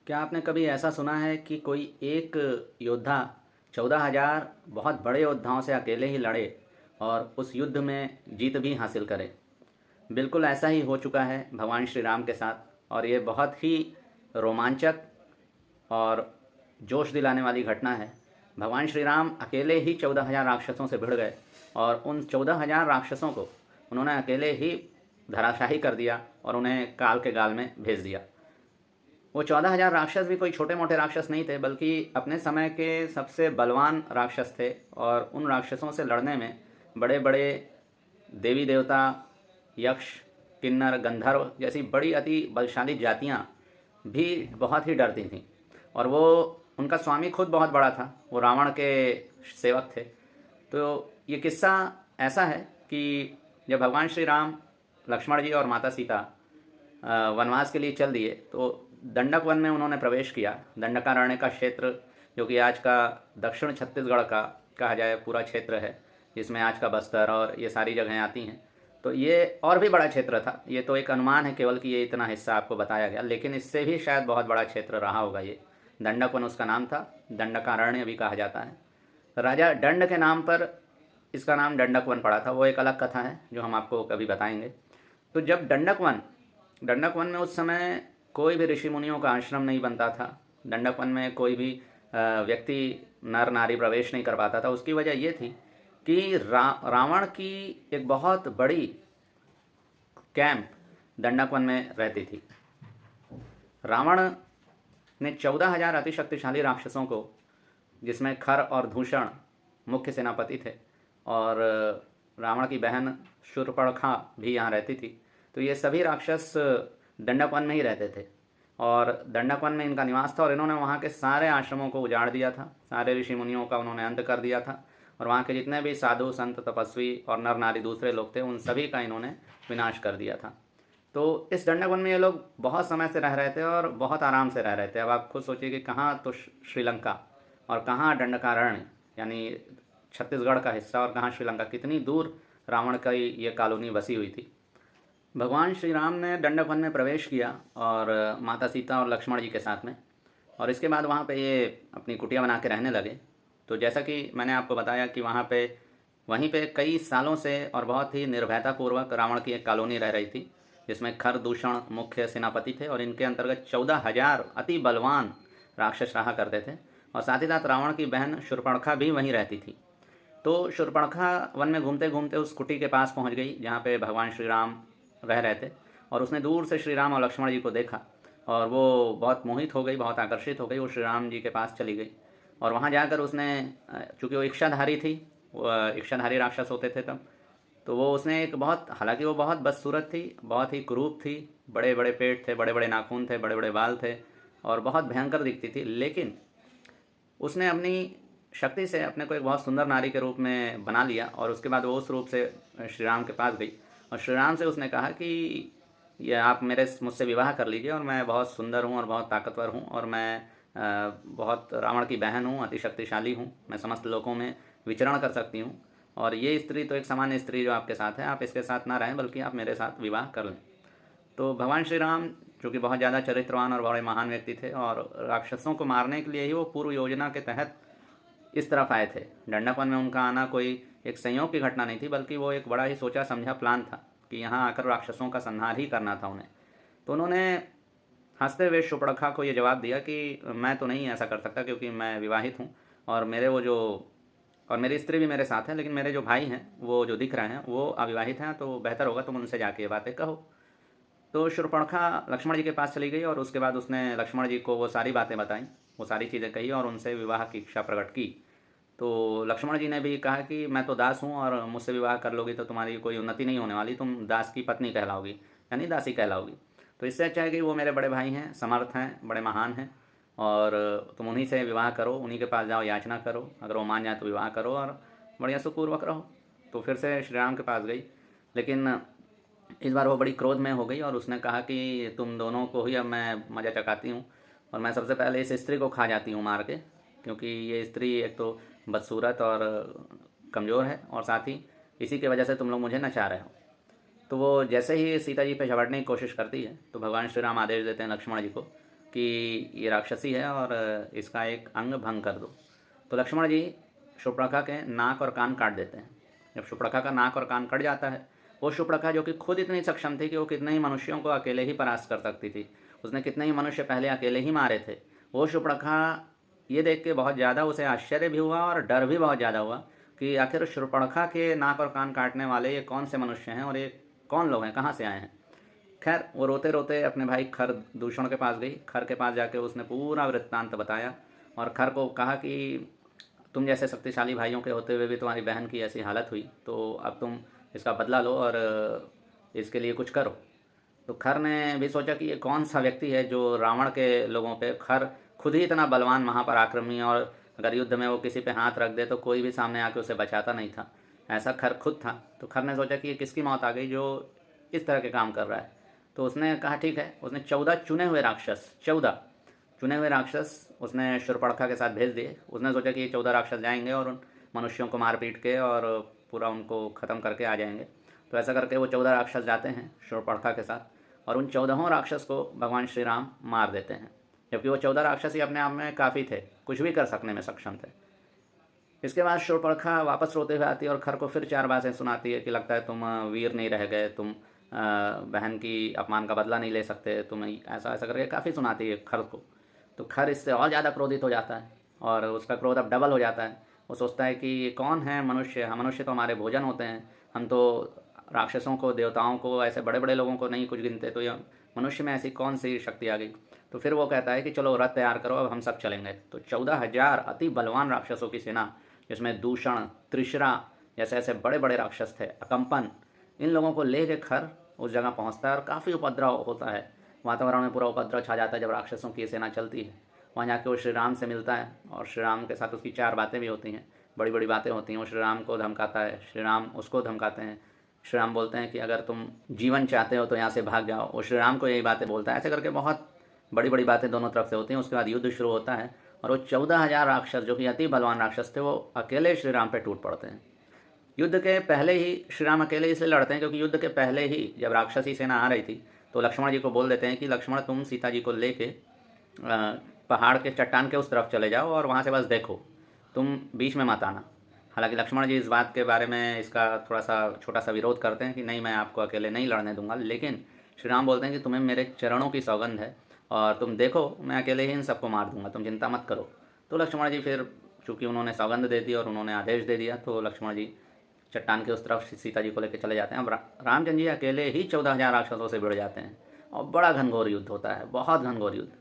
क्या आपने कभी ऐसा सुना है कि कोई एक योद्धा 14,000 बहुत बड़े योद्धाओं से अकेले ही लड़े और उस युद्ध में जीत भी हासिल करे? बिल्कुल ऐसा ही हो चुका है भगवान श्री राम के साथ, और ये बहुत ही रोमांचक और जोश दिलाने वाली घटना है। भगवान श्री राम अकेले ही 14,000 राक्षसों से भिड़ गए और उन 14,000 राक्षसों को उन्होंने अकेले ही धराशाही कर दिया और उन्हें काल के गाल में भेज दिया। वो 14,000 राक्षस भी कोई छोटे मोटे राक्षस नहीं थे, बल्कि अपने समय के सबसे बलवान राक्षस थे। और उन राक्षसों से लड़ने में बड़े बड़े देवी देवता, यक्ष, किन्नर, गंधर्व जैसी बड़ी अति बलशाली जातियाँ भी बहुत ही डरती थीं। और वो उनका स्वामी खुद बहुत बड़ा था, वो रावण के सेवक थे। तो ये किस्सा ऐसा है कि जब भगवान श्री राम, लक्ष्मण जी और माता सीता वनवास के लिए चल दिए तो दंडक वन में उन्होंने प्रवेश किया। दंडकारण्य का क्षेत्र, जो कि आज का दक्षिण छत्तीसगढ़ का कहा जाए पूरा क्षेत्र है, जिसमें आज का बस्तर और ये सारी जगहें आती हैं। तो ये और भी बड़ा क्षेत्र था। ये तो एक अनुमान है केवल कि ये इतना हिस्सा आपको बताया गया, लेकिन इससे भी शायद बहुत बड़ा क्षेत्र रहा होगा। ये दंडक वन उसका नाम था, दंडकारण्य भी कहा जाता है। राजा दंड के नाम पर इसका नाम दंडक वन पड़ा था। वो एक अलग कथा है जो हम आपको कभी बताएंगे। तो जब दंडक वन में उस समय कोई भी ऋषि मुनियों का आश्रम नहीं बनता था। दंडक वन में कोई भी व्यक्ति, नर नारी प्रवेश नहीं कर पाता था। उसकी वजह ये थी कि रावण की एक बहुत बड़ी कैंप दंडक वन में रहती थी। रावण ने 14,000 अति शक्तिशाली राक्षसों को, जिसमें खर और दूषण मुख्य सेनापति थे, और रावण की बहन शूर्पणखा भी यहाँ रहती थी। तो ये सभी राक्षस दंडक वन में ही रहते थे और दंडक वन में इनका निवास था। और इन्होंने वहाँ के सारे आश्रमों को उजाड़ दिया था, सारे ऋषि मुनियों का उन्होंने अंत कर दिया था। और वहाँ के जितने भी साधु संत, तपस्वी और नर नारी दूसरे लोग थे, उन सभी का इन्होंने विनाश कर दिया था। तो इस दंडक वन में ये लोग बहुत समय से रह रहे थे और बहुत आराम से रह रहे थे। अब आप खुद सोचिए कि कहाँ तो श्रीलंका और कहाँ दंडकारण्य, यानी छत्तीसगढ़ का हिस्सा, और कहाँ श्रीलंका, कितनी दूर रावण का ये कॉलोनी बसी हुई थी। भगवान श्री राम ने दंडक वन में प्रवेश किया और माता सीता और लक्ष्मण जी के साथ में, और इसके बाद वहाँ पे ये अपनी कुटिया बना के रहने लगे। तो जैसा कि मैंने आपको बताया कि वहीं पे कई सालों से और बहुत ही निर्भयतापूर्वक रावण की एक कॉलोनी रह रही थी, जिसमें खर दूषण मुख्य सेनापति थे और इनके अंतर्गत 14,000 अति बलवान राक्षस रहा करते थे। और साथ ही साथ रावण की बहन शूर्पणखा भी वहीं रहती थी। तो शूर्पणखा वन में घूमते घूमते उस कुटी के पास पहुंच गई जहाँ पे भगवान श्री राम रह रहे थे, और उसने दूर से श्री राम और लक्ष्मण जी को देखा और वो बहुत मोहित हो गई, बहुत आकर्षित हो गई। वो श्री राम जी के पास चली गई और वहाँ जाकर उसने, चूँकि वो इच्छाधारी थी, वो इच्छाधारी राक्षस होते थे तब, तो वो उसने एक बहुत, हालांकि वो बहुत बदसूरत थी, बहुत ही कुरूप थी, बड़े बड़े पेट थे, बड़े बड़े नाखून थे, बड़े बड़े बाल थे और बहुत भयंकर दिखती थी। लेकिन उसने अपनी शक्ति से अपने को एक बहुत सुंदर नारी के रूप में बना लिया और उसके बाद वो उस रूप से श्री राम के पास गई और श्री राम से उसने कहा कि ये आप मुझसे विवाह कर लीजिए, और मैं बहुत सुंदर हूँ और बहुत ताकतवर हूँ, और मैं बहुत रावण की बहन हूँ, अति शक्तिशाली हूँ, मैं समस्त लोगों में विचरण कर सकती हूँ, और ये स्त्री तो एक सामान्य स्त्री जो आपके साथ है, आप इसके साथ ना रहें बल्कि आप मेरे साथ विवाह कर लें। तो भगवान श्री राम, जो कि बहुत ज़्यादा चरित्रवान और बड़े महान व्यक्ति थे, और राक्षसों को मारने के लिए ही वो पूर्व योजना के तहत इस तरफ आए थे। दंडक वन में उनका आना कोई एक संयोग की घटना नहीं थी, बल्कि वो एक बड़ा ही सोचा समझा प्लान था कि यहाँ आकर राक्षसों का संहार ही करना था उन्हें। तो उन्होंने हंसते हुए शूर्पणखा को ये जवाब दिया कि मैं तो नहीं ऐसा कर सकता, क्योंकि मैं विवाहित हूँ और मेरी स्त्री भी मेरे साथ है, लेकिन मेरे जो भाई हैं, वो जो दिख रहे हैं, वो अविवाहित हैं, तो बेहतर होगा तुम उनसे जाके ये बातें कहो। तो शूर्पणखा लक्ष्मण जी के पास चली गई और उसके बाद उसने लक्ष्मण जी को वो सारी बातें बताई, वो सारी चीज़ें कही और उनसे विवाह की इच्छा प्रकट की। तो लक्ष्मण जी ने भी कहा कि मैं तो दास हूँ और मुझसे विवाह कर लोगी तो तुम्हारी कोई उन्नति नहीं होने वाली, तुम दास की पत्नी कहलाओगी, यानी दासी कहलाओगी। तो इससे अच्छा है कि वो मेरे बड़े भाई हैं, समर्थ हैं, बड़े महान हैं, और तुम उन्हीं से विवाह करो, उन्हीं के पास जाओ, याचना करो, अगर वो मान जाए तो विवाह करो और बढ़िया सुखपूर्वक रहो। तो फिर से श्री राम के पास गई, लेकिन इस बार वो बड़ी क्रोध में हो गई और उसने कहा कि तुम दोनों को ही अब मैं मज़ा चखाती हूँ, और मैं सबसे पहले इस स्त्री को खा जाती हूँ मार के, क्योंकि ये स्त्री एक तो बदसूरत और कमज़ोर है, और साथ ही इसी की वजह से तुम लोग मुझे नचा रहे हो। तो वो जैसे ही सीता जी पे झपटने की कोशिश करती है तो भगवान श्री राम आदेश देते हैं लक्ष्मण जी को, कि ये राक्षसी है और इसका एक अंग भंग कर दो। तो लक्ष्मण जी शूर्पणखा के नाक और कान काट देते हैं। जब शूर्पणखा का नाक और कान कट जाता है, वो शूर्पणखा जो कि खुद इतनी सक्षम थी कि वो कितने ही मनुष्यों को अकेले ही परास्त कर सकती थी, उसने कितने ही मनुष्य पहले अकेले ही मारे थे, वो शूर्पणखा ये देख के बहुत ज़्यादा उसे आश्चर्य भी हुआ और डर भी बहुत ज़्यादा हुआ कि आखिर शूर्पणखा के नाक और कान काटने वाले ये कौन से मनुष्य हैं और ये कौन लोग हैं, कहाँ से आए हैं। खैर वो रोते रोते अपने भाई खर दूषण के पास गई। खर के पास जाके उसने पूरा वृत्तांत बताया और खर को कहा कि तुम जैसे शक्तिशाली भाइयों के होते हुए भी तुम्हारी बहन की ऐसी हालत हुई, तो अब तुम इसका बदला लो और इसके लिए कुछ करो। तो खर ने भी सोचा कि ये कौन सा व्यक्ति है जो रावण के लोगों पे, खर खुद ही इतना बलवान महापराक्रमी, और अगर युद्ध में वो किसी पे हाथ रख दे तो कोई भी सामने आके उसे बचाता नहीं था, ऐसा खर खुद था। तो खर ने सोचा कि ये किसकी मौत आ गई जो इस तरह के काम कर रहा है। तो उसने कहा ठीक है, उसने 14 चुने हुए राक्षस, 14 चुने हुए राक्षस उसने शूर्पणखा के साथ भेज दिए। उसने सोचा कि ये 14 राक्षस जाएंगे और उन मनुष्यों को मार पीट के और पूरा उनको ख़त्म करके आ जाएंगे। तो ऐसा करके वो 14 राक्षस जाते हैं शूर्पणखा के साथ और उन 14 राक्षस को भगवान श्री राम मार देते हैं, जबकि वो 14 राक्षस ही अपने आप में काफ़ी थे, कुछ भी कर सकने में सक्षम थे। इसके बाद शूर्पणखा वापस रोते हुए आती है और खर को फिर 4 बातें सुनाती है कि लगता है तुम वीर नहीं रह गए, तुम बहन की अपमान का बदला नहीं ले सकते, तुम ऐसा ऐसा करके काफ़ी सुनाती है खर को। तो खर इससे और ज़्यादा क्रोधित हो जाता है और उसका क्रोध अब डबल हो जाता है। वो सोचता है कि ये कौन है मनुष्य, हम मनुष्य तो हमारे भोजन होते हैं, हम तो राक्षसों को, देवताओं को, ऐसे बड़े बड़े लोगों को नहीं कुछ गिनते, तो ये मनुष्य में ऐसी कौन सी शक्ति आ गई। तो फिर वो कहता है कि चलो रथ तैयार करो, अब हम सब चलेंगे। तो 14,000 अति बलवान राक्षसों की सेना, जिसमें दूषण, त्रिशरा जैसे ऐसे बड़े बड़े राक्षस थे, अकंपन, इन लोगों को ले के खर उस जगह पहुंचता है और काफ़ी उपद्रव होता है। वातावरण में पूरा उपद्रव छा जाता है जब राक्षसों की सेना चलती है। वहाँ जाके वो श्री राम से मिलता है और श्री राम के साथ उसकी 4 बातें भी होती हैं, बड़ी बड़ी बातें होती हैं। वो श्री राम को धमकाता है, श्री राम उसको धमकाते हैं। श्री राम बोलते हैं कि अगर तुम जीवन चाहते हो तो यहाँ से भाग जाओ, वो श्री राम को यही बातें बोलता है। ऐसे करके बहुत बड़ी बड़ी बातें दोनों तरफ से होती हैं। उसके बाद युद्ध शुरू होता है और वो 14,000 राक्षस जो कि अति बलवान राक्षस थे, वो अकेले श्री राम पे टूट पड़ते हैं। युद्ध के पहले ही श्री राम अकेले इसलिए लड़ते हैं क्योंकि युद्ध के पहले ही जब राक्षसी सेना आ रही थी तो लक्ष्मण जी को बोल देते हैं कि लक्ष्मण तुम सीता जी को लेके पहाड़ के चट्टान के उस तरफ चले जाओ और वहाँ से बस देखो, तुम बीच में मत आना। हालांकि लक्ष्मण जी इस बात के बारे में इसका थोड़ा सा छोटा सा विरोध करते हैं कि नहीं, मैं आपको अकेले नहीं लड़ने दूंगा, लेकिन श्री राम बोलते हैं कि तुम्हें मेरे चरणों की सौगंध है और तुम देखो मैं अकेले ही इन सबको मार दूंगा, तुम चिंता मत करो। तो लक्ष्मण जी फिर चूँकि उन्होंने सौगंध दे दी और उन्होंने आदेश दे दिया, तो लक्ष्मण जी चट्टान के उस तरफ सीता जी को लेकर चले जाते हैं। अब रामचंद्र जी अकेले ही 14,000 राक्षसों से भिड़ जाते हैं और बड़ा घनघोर युद्ध होता है, बहुत घनघोर युद्ध।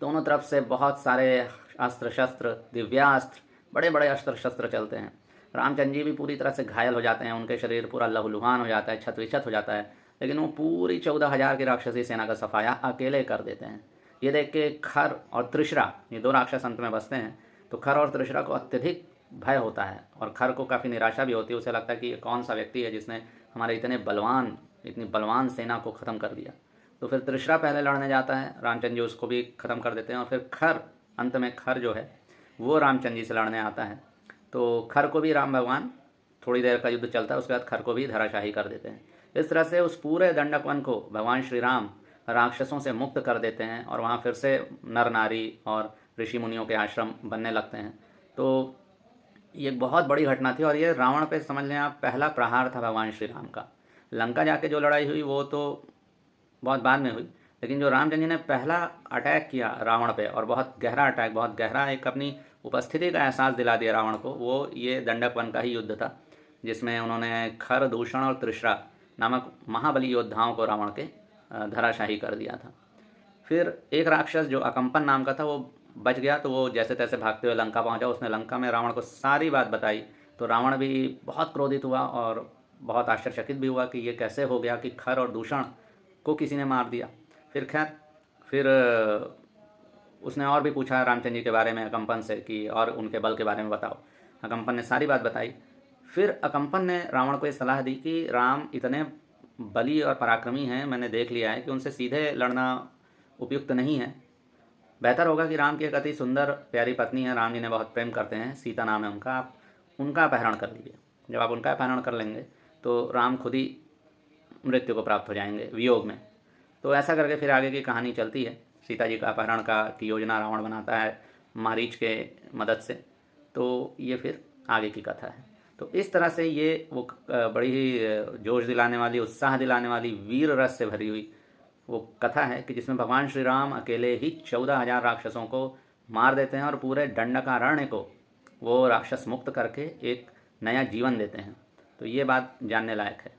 दोनों तरफ से बहुत सारे अस्त्र शस्त्र, दिव्यास्त्र, बड़े बड़े अस्त्र शस्त्र चलते हैं। रामचंद्र जी भी पूरी तरह से घायल हो जाते हैं, उनके शरीर पूरा लहूलुहान हो जाता है, छत विछत हो जाता है, लेकिन वो पूरी 14,000 की राक्षसी सेना का सफाया अकेले कर देते हैं। ये देख के खर और त्रिशरा, ये 2 राक्षस अंत में बसते हैं। तो खर और त्रिशरा को अत्यधिक भय होता है और खर को काफ़ी निराशा भी होती है। उसे लगता है कि ये कौन सा व्यक्ति है जिसने हमारे इतनी बलवान सेना को ख़त्म कर दिया। तो फिर त्रिशरा पहले लड़ने जाता है, रामचंद्र जी उसको भी ख़त्म कर देते हैं और फिर खर, अंत में खर जो है वो रामचंद्र जी से लड़ने आता है। तो खर को भी राम भगवान, थोड़ी देर का युद्ध चलता है, उसके बाद खर को भी धराशाही कर देते हैं। इस तरह से उस पूरे दंडक वन को भगवान श्री राम राक्षसों से मुक्त कर देते हैं और वहाँ फिर से नर नारी और ऋषि मुनियों के आश्रम बनने लगते हैं। तो ये एक बहुत बड़ी घटना थी और ये रावण पे समझ लें आप पहला प्रहार था भगवान श्री राम का। लंका जाके जो लड़ाई हुई वो तो बहुत बाद में हुई, लेकिन जो रामचंद्र जी ने पहला अटैक किया रावण पे, और बहुत गहरा अटैक, बहुत गहरा एक अपनी उपस्थिति का एहसास दिला दिया रावण को, वो ये दंडक वन का ही युद्ध था, जिसमें उन्होंने खर, दूषण और त्रिशरा नामक महाबली योद्धाओं को रावण के धराशाही कर दिया था। फिर एक राक्षस जो अकंपन नाम का था वो बच गया, तो वो जैसे तैसे भागते हुए लंका पहुंचा। उसने लंका में रावण को सारी बात बताई, तो रावण भी बहुत क्रोधित हुआ और बहुत आश्चर्यचकित भी हुआ कि ये कैसे हो गया कि खर और दूषण को किसी ने मार दिया। फिर खैर फिर उसने और भी पूछा रामचंद्र जी के बारे में अकंपन से कि और उनके बल के बारे में बताओ। अकंपन ने सारी बात बताई। फिर अकंपन ने रावण को ये सलाह दी कि राम इतने बली और पराक्रमी हैं, मैंने देख लिया है कि उनसे सीधे लड़ना उपयुक्त नहीं है। बेहतर होगा कि राम की एक अति सुंदर प्यारी पत्नी है, राम जी ने बहुत प्रेम करते हैं, सीता नाम है उनका, आप उनका अपहरण कर लीजिए। जब आप उनका अपहरण कर लेंगे तो राम खुद ही मृत्यु को प्राप्त हो जाएंगे वियोग में। तो ऐसा करके फिर आगे की कहानी चलती है। सीता जी का अपहरण का की योजना रावण बनाता है मारीच के मदद से। तो ये फिर आगे की कथा है। तो इस तरह से ये वो बड़ी ही जोश दिलाने वाली, उत्साह दिलाने वाली, वीर रस से भरी हुई वो कथा है कि जिसमें भगवान श्री राम अकेले ही 14,000 राक्षसों को मार देते हैं और पूरे दंडकारण्य को वो राक्षस मुक्त करके एक नया जीवन देते हैं। तो ये बात जानने लायक है।